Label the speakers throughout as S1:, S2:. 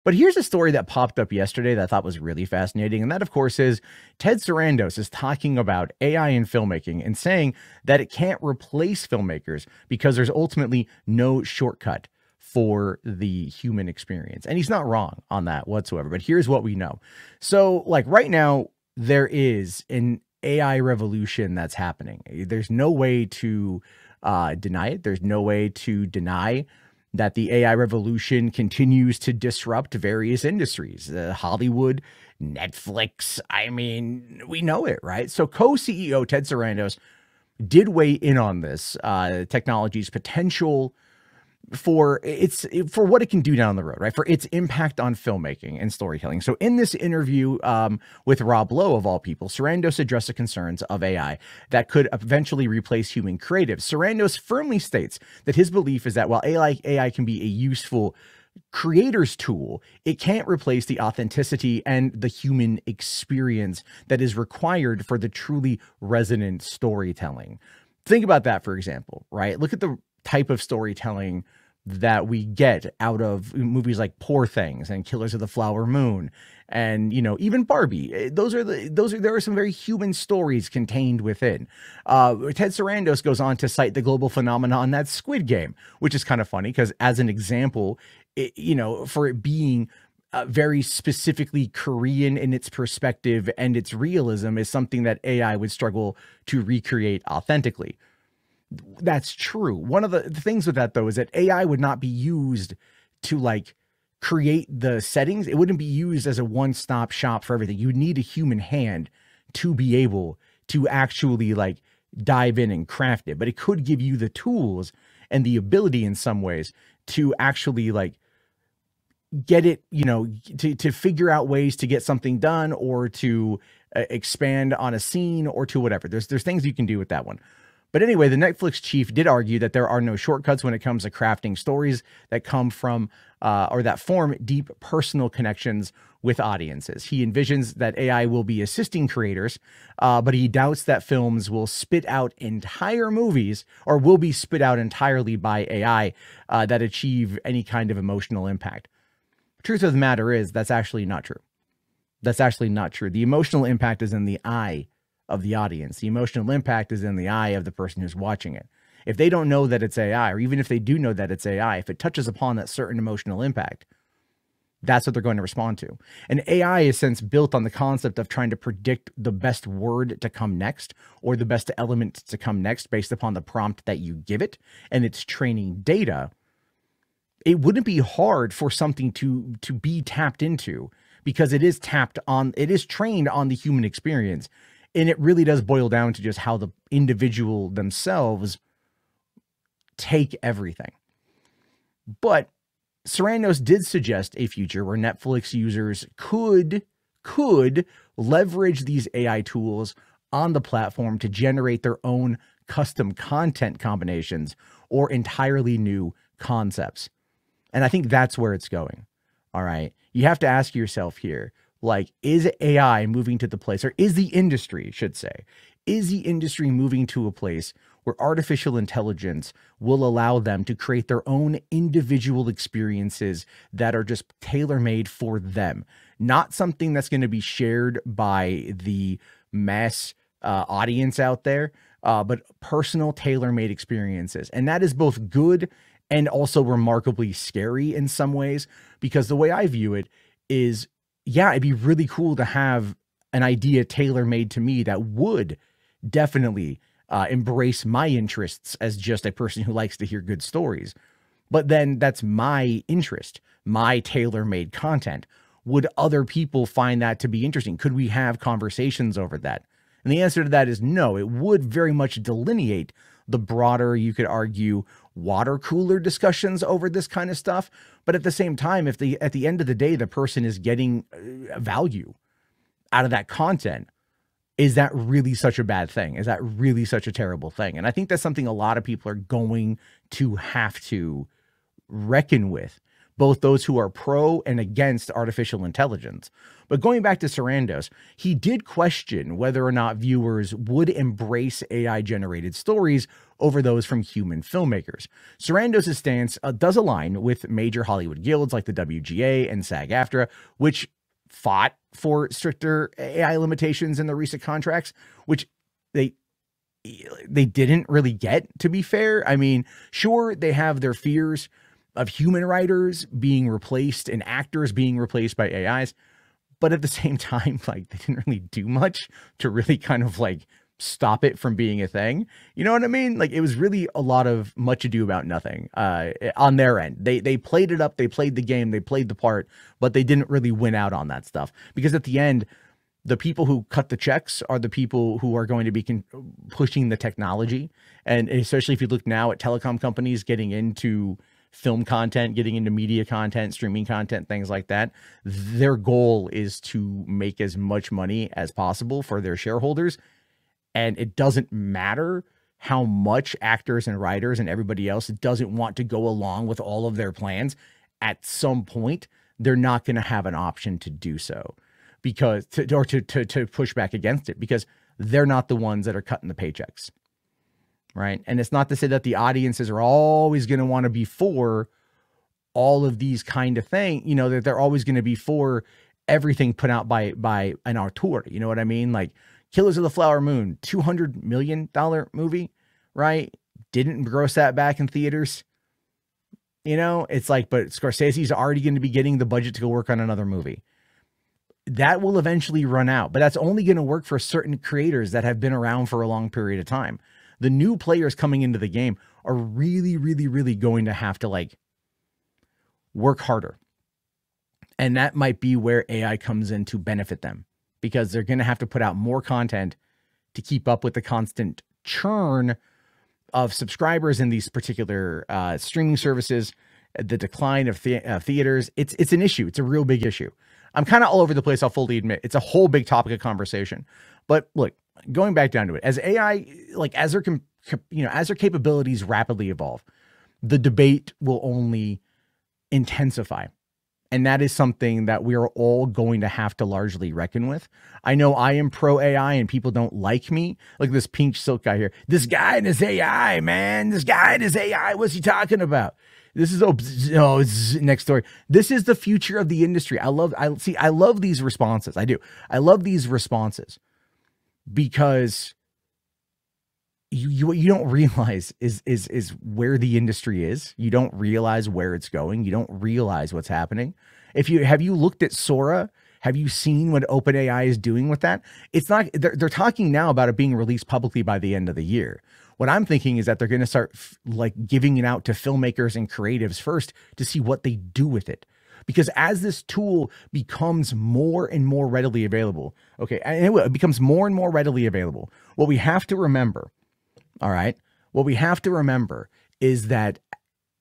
S1: But here's a story that popped up yesterday that I thought was really fascinating. And that, of course, is Ted Sarandos is talking about AI in filmmaking and saying that it can't replace filmmakers because there's ultimately no shortcut for the human experience. And he's not wrong on that whatsoever. But here's what we know. So, like right now, there is an AI revolution that's happening. There's no way to deny it. There's no way to deny that the AI revolution continues to disrupt various industries, Hollywood, Netflix. I mean, we know it, right? So co-CEO Ted Sarandos did weigh in on this technology's potential for what it can do down the road, right? For its impact on filmmaking and storytelling. So in this interview with Rob Lowe, of all people, Sarandos addressed the concerns of AI that could eventually replace human creatives. Sarandos firmly states that his belief is that while AI can be a useful creator's tool, it can't replace the authenticity and the human experience that is required for the truly resonant storytelling. Think about that, for example, right? Look at the type of storytelling that we get out of movies like Poor Things and Killers of the Flower Moon and, you know, even Barbie. There are some very human stories contained within. Ted Sarandos goes on to cite the global phenomenon that's Squid Game, which is kind of funny because as an example, for it being very specifically Korean in its perspective and its realism is something that AI would struggle to recreate authentically. That's true. One of the things with that, though, is that AI would not be used to like create the settings. It wouldn't be used as a one-stop shop for everything. You would need a human hand to be able to actually like dive in and craft it. But it could give you the tools and the ability in some ways to actually like get it, to figure out ways to get something done or to expand on a scene or to whatever. There's things you can do with that one. But anyway, the Netflix chief did argue that there are no shortcuts when it comes to crafting stories that come from or that form deep personal connections with audiences. He envisions that AI will be assisting creators, but he doubts that films will spit out entire movies or will be spit out entirely by AI that achieve any kind of emotional impact. Truth of the matter is that's actually not true. That's actually not true. The emotional impact is in the eye of the audience. The emotional impact is in the eye of the person who's watching it. If they don't know that it's AI, or even if they do know that it's AI, if it touches upon that certain emotional impact, that's what they're going to respond to. And AI is since built on the concept of trying to predict the best word to come next or the best element to come next based upon the prompt that you give it and its training data. It wouldn't be hard for something to be tapped into because it is trained on the human experience. And it really does boil down to just how the individual themselves take everything. But Sarandos did suggest a future where Netflix users could leverage these AI tools on the platform to generate their own custom content combinations or entirely new concepts. And I think that's where it's going. All right. You have to ask yourself here, like, is AI moving to the place, or is the industry, should say, is the industry moving to a place where artificial intelligence will allow them to create their own individual experiences that are just tailor-made for them? Not something that's going to be shared by the mass audience out there, but personal tailor-made experiences. And that is both good and also remarkably scary in some ways, because the way I view it is, yeah, it'd be really cool to have an idea tailor-made to me that would definitely embrace my interests as just a person who likes to hear good stories. But then that's my interest, my tailor-made content. Would other people find that to be interesting? Could we have conversations over that? And the answer to that is no. It would very much delineate the broader, you could argue, water cooler discussions over this kind of stuff. But at the same time, if at the end of the day, the person is getting value out of that content, is that really such a bad thing? Is that really such a terrible thing? And I think that's something a lot of people are going to have to reckon with both those who are pro and against artificial intelligence. But going back to Sarandos, he did question whether or not viewers would embrace AI-generated stories over those from human filmmakers. Sarandos' stance does align with major Hollywood guilds like the WGA and SAG-AFTRA, which fought for stricter AI limitations in the recent contracts, which they didn't really get, to be fair. I mean, sure, they have their fears of human writers being replaced and actors being replaced by AIs, but at the same time, like, they didn't really do much to really kind of like stop it from being a thing. You know what I mean? Like, it was really a lot of much ado about nothing on their end. They played it up, they played the game, they played the part, but they didn't really win out on that stuff, because at the end, the people who cut the checks are the people who are going to be pushing the technology. And especially if you look now at telecom companies getting into film content, getting into media content, streaming content, things like that, their goal is to make as much money as possible for their shareholders. And it doesn't matter how much actors and writers and everybody else doesn't want to go along with all of their plans. At some point, they're not going to have an option to do so, because to push back against it, because they're not the ones that are cutting the paychecks. Right. And it's not to say that the audiences are always going to want to be for all of these kind of things, you know, that they're always going to be for everything put out by an auteur. You know what I mean? Like Killers of the Flower Moon, $200 million movie, right? Didn't gross that back in theaters. You know, it's like, but Scorsese's already going to be getting the budget to go work on another movie. That will eventually run out, but that's only going to work for certain creators that have been around for a long period of time. The new players coming into the game are really, really, really going to have to like work harder. And that might be where AI comes in to benefit them, because they're going to have to put out more content to keep up with the constant churn of subscribers in these particular streaming services, the decline of theaters. It's an issue. It's a real big issue. I'm kind of all over the place, I'll fully admit. It's a whole big topic of conversation. But look, going back down to it, as AI, like as their capabilities rapidly evolve, the debate will only intensify. And that is something that we are all going to have to largely reckon with. I know I am pro AI and people don't like me. Like this Pink Silk guy here. This guy and his AI, man. This guy and his AI. What's he talking about? This is next story. This is the future of the industry. I love these responses. I do. I love these responses, because you don't realize is where the industry is. You don't realize where it's going. You don't realize what's happening. Have you looked at Sora? Have you seen what OpenAI is doing with that? It's not, they're talking now about it being released publicly by the end of the year. What I'm thinking is that they're going to start like giving it out to filmmakers and creatives first to see what they do with it. Because as this tool becomes more and more readily available, okay, and it becomes more and more readily available, what we have to remember, all right, what we have to remember is that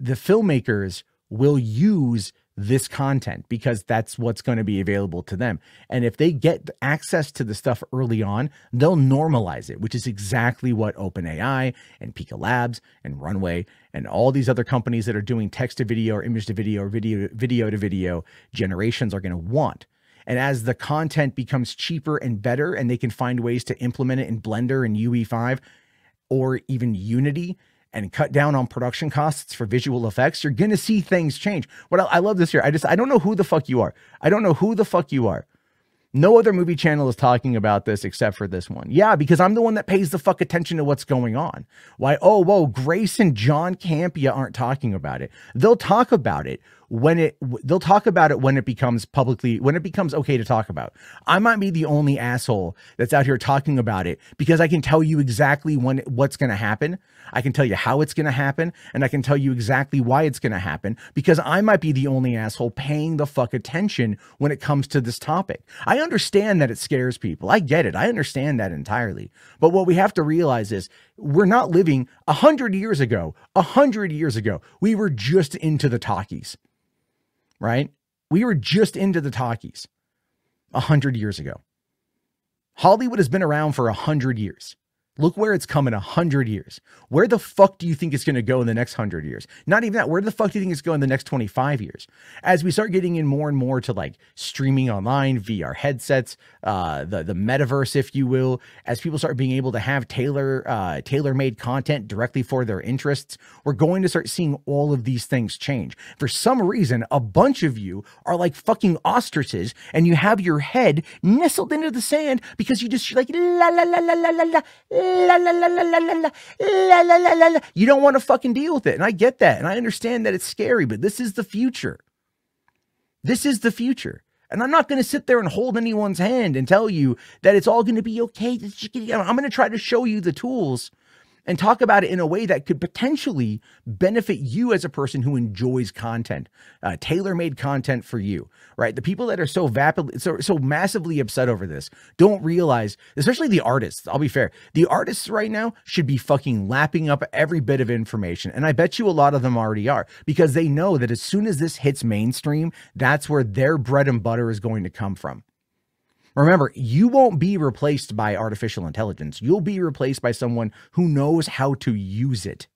S1: the filmmakers will use this content because that's what's going to be available to them. And if they get access to the stuff early on, they'll normalize it, which is exactly what OpenAI and Pika Labs and Runway and all these other companies that are doing text to video or image to video or video to video generations are going to want. And as the content becomes cheaper and better, and they can find ways to implement it in Blender and UE5 or even Unity, and cut down on production costs for visual effects, you're going to see things change. What I love this here. I don't know who the fuck you are. I don't know who the fuck you are. No other movie channel is talking about this except for this one. Yeah, because I'm the one that pays the fuck attention to what's going on. Why? Oh, whoa, Grace and John Campia aren't talking about it. They'll talk about it when it becomes okay to talk about. I might be the only asshole that's out here talking about it because I can tell you exactly what's going to happen. I can tell you how it's going to happen, and I can tell you exactly why it's going to happen, because I might be the only asshole paying the fuck attention when it comes to this topic. I understand that it scares people. I get it. I understand that entirely. But what we have to realize is we're not living 100 years ago. 100 years ago, we were just into the talkies, right? We were just into the talkies 100 years ago. Hollywood has been around for 100 years. Look where it's come in 100 years. Where the fuck do you think it's going to go in the next 100 years? Not even that. Where the fuck do you think it's going in the next 25 years? As we start getting in more and more to like streaming online, VR headsets, the metaverse, if you will, as people start being able to have tailor-made content directly for their interests, we're going to start seeing all of these things change. For some reason, a bunch of you are like fucking ostriches, and you have your head nestled into the sand because you're like la la la la la la la. La, la, la, la, la, la, la, la, la, la, la, la. You don't want to fucking deal with it. And I get that. And I understand that it's scary, but this is the future. This is the future. And I'm not going to sit there and hold anyone's hand and tell you that it's all going to be okay. I'm going to try to show you the tools and talk about it in a way that could potentially benefit you as a person who enjoys content, tailor-made content for you, right? The people that are so massively upset over this don't realize, especially the artists, I'll be fair, the artists right now should be fucking lapping up every bit of information. And I bet you a lot of them already are, because they know that as soon as this hits mainstream, that's where their bread and butter is going to come from. Remember, you won't be replaced by artificial intelligence. You'll be replaced by someone who knows how to use it.